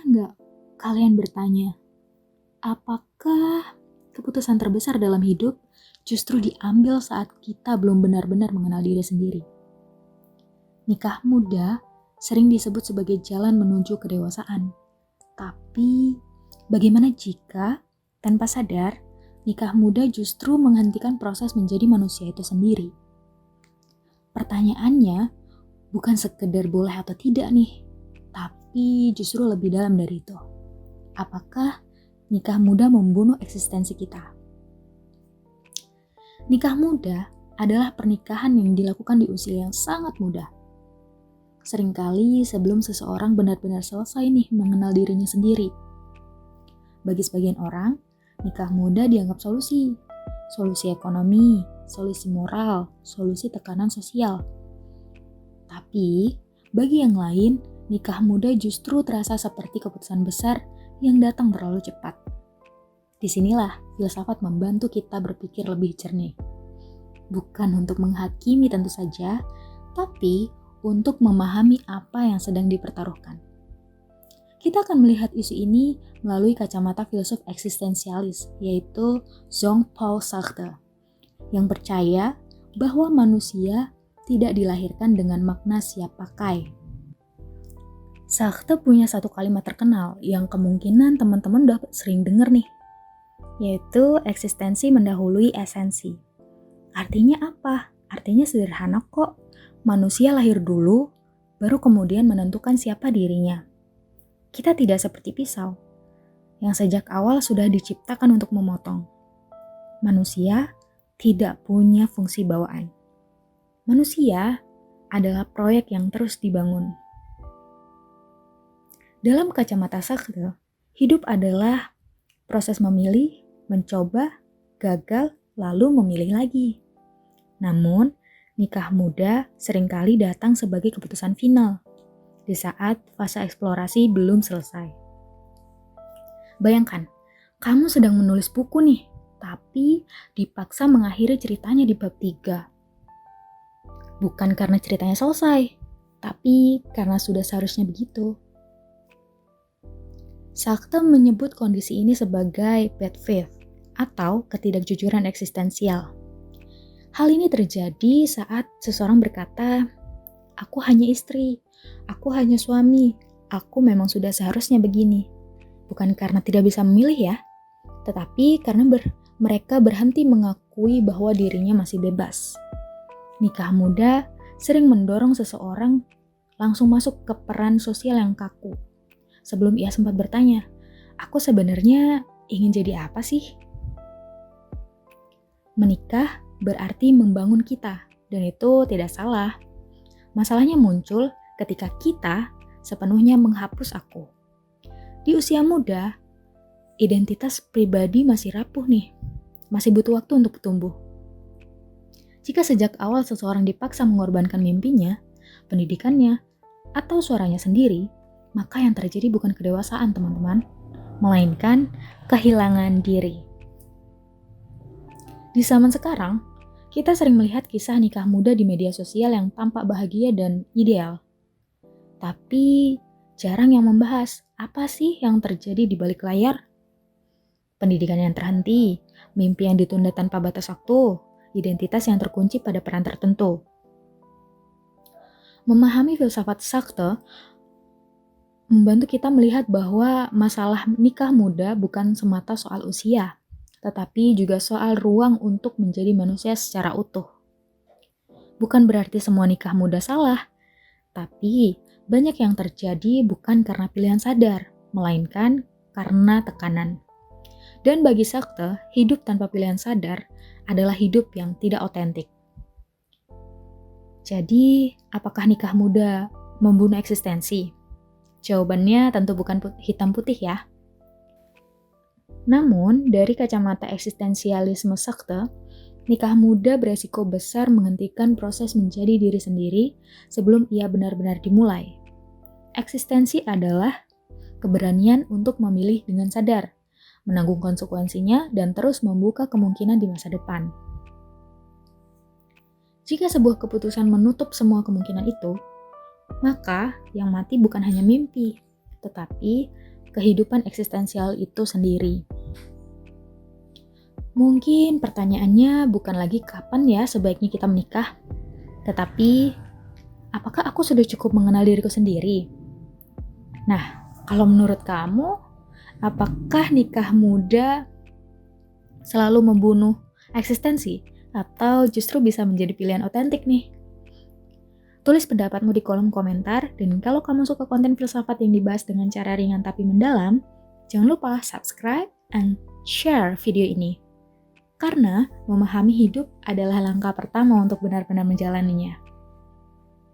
nggak kalian bertanya, apakah keputusan terbesar dalam hidup justru diambil saat kita belum benar-benar mengenal diri sendiri? Nikah muda sering disebut sebagai jalan menuju kedewasaan. Tapi, bagaimana jika, tanpa sadar, nikah muda justru menghentikan proses menjadi manusia itu sendiri? Pertanyaannya bukan sekedar boleh atau tidak nih, tapi justru lebih dalam dari itu. Apakah nikah muda membunuh eksistensi kita? Nikah muda adalah pernikahan yang dilakukan di usia yang sangat muda. Seringkali sebelum seseorang benar-benar selesai nih mengenal dirinya sendiri. Bagi sebagian orang, nikah muda dianggap solusi ekonomi, solusi moral, solusi tekanan sosial. Tapi, bagi yang lain, nikah muda justru terasa seperti keputusan besar yang datang terlalu cepat. Disinilah filsafat membantu kita berpikir lebih jernih. Bukan untuk menghakimi tentu saja, tapi untuk memahami apa yang sedang dipertaruhkan. Kita akan melihat isu ini melalui kacamata filsuf eksistensialis, yaitu Jean-Paul Sartre, yang percaya bahwa manusia tidak dilahirkan dengan makna siap pakai. Sartre punya satu kalimat terkenal yang kemungkinan teman-teman udah sering dengar nih, yaitu eksistensi mendahului esensi. Artinya apa? Artinya sederhana kok. Manusia lahir dulu, baru kemudian menentukan siapa dirinya. Kita tidak seperti pisau, yang sejak awal sudah diciptakan untuk memotong. Manusia tidak punya fungsi bawaan. Manusia adalah proyek yang terus dibangun. Dalam kacamata Sartre, hidup adalah proses memilih, mencoba, gagal, lalu memilih lagi. Namun, nikah muda seringkali datang sebagai keputusan final di saat fase eksplorasi belum selesai. Bayangkan, kamu sedang menulis buku nih, tapi dipaksa mengakhiri ceritanya di bab 3. Bukan karena ceritanya selesai, tapi karena sudah seharusnya begitu. Sartre menyebut kondisi ini sebagai bad faith atau ketidakjujuran eksistensial. Hal ini terjadi saat seseorang berkata, aku hanya istri, aku hanya suami, aku memang sudah seharusnya begini. Bukan karena tidak bisa memilih ya, tetapi karena mereka berhenti mengakui bahwa dirinya masih bebas. Nikah muda sering mendorong seseorang langsung masuk ke peran sosial yang kaku. Sebelum ia sempat bertanya, aku sebenarnya ingin jadi apa sih? Menikah berarti membangun kita, dan itu tidak salah. Masalahnya muncul ketika kita sepenuhnya menghapus aku. Di usia muda, identitas pribadi masih rapuh nih, masih butuh waktu untuk tumbuh. Jika sejak awal seseorang dipaksa mengorbankan mimpinya, pendidikannya, atau suaranya sendiri, maka yang terjadi bukan kedewasaan teman-teman, melainkan kehilangan diri. Di zaman sekarang, kita sering melihat kisah nikah muda di media sosial yang tampak bahagia dan ideal. Tapi jarang yang membahas apa sih yang terjadi di balik layar. Pendidikan yang terhenti, mimpi yang ditunda tanpa batas waktu, identitas yang terkunci pada peran tertentu. Memahami filsafat Sartre membantu kita melihat bahwa masalah nikah muda bukan semata soal usia, tetapi juga soal ruang untuk menjadi manusia secara utuh. Bukan berarti semua nikah muda salah, tapi banyak yang terjadi bukan karena pilihan sadar, melainkan karena tekanan. Dan bagi Sartre, hidup tanpa pilihan sadar adalah hidup yang tidak otentik. Jadi, apakah nikah muda membunuh eksistensi? Jawabannya tentu bukan hitam putih ya. Namun, dari kacamata eksistensialisme Sartre, nikah muda beresiko besar menghentikan proses menjadi diri sendiri sebelum ia benar-benar dimulai. Eksistensi adalah keberanian untuk memilih dengan sadar, menanggung konsekuensinya, dan terus membuka kemungkinan di masa depan. Jika sebuah keputusan menutup semua kemungkinan itu, maka yang mati bukan hanya mimpi, tetapi kehidupan eksistensial itu sendiri. Mungkin pertanyaannya bukan lagi kapan ya sebaiknya kita menikah, tetapi apakah aku sudah cukup mengenal diriku sendiri? Nah, kalau menurut kamu, apakah nikah muda selalu membunuh eksistensi atau justru bisa menjadi pilihan otentik nih? Tulis pendapatmu di kolom komentar, dan kalau kamu suka konten filsafat yang dibahas dengan cara ringan tapi mendalam, jangan lupa subscribe and share video ini. Karena memahami hidup adalah langkah pertama untuk benar-benar menjalaninya.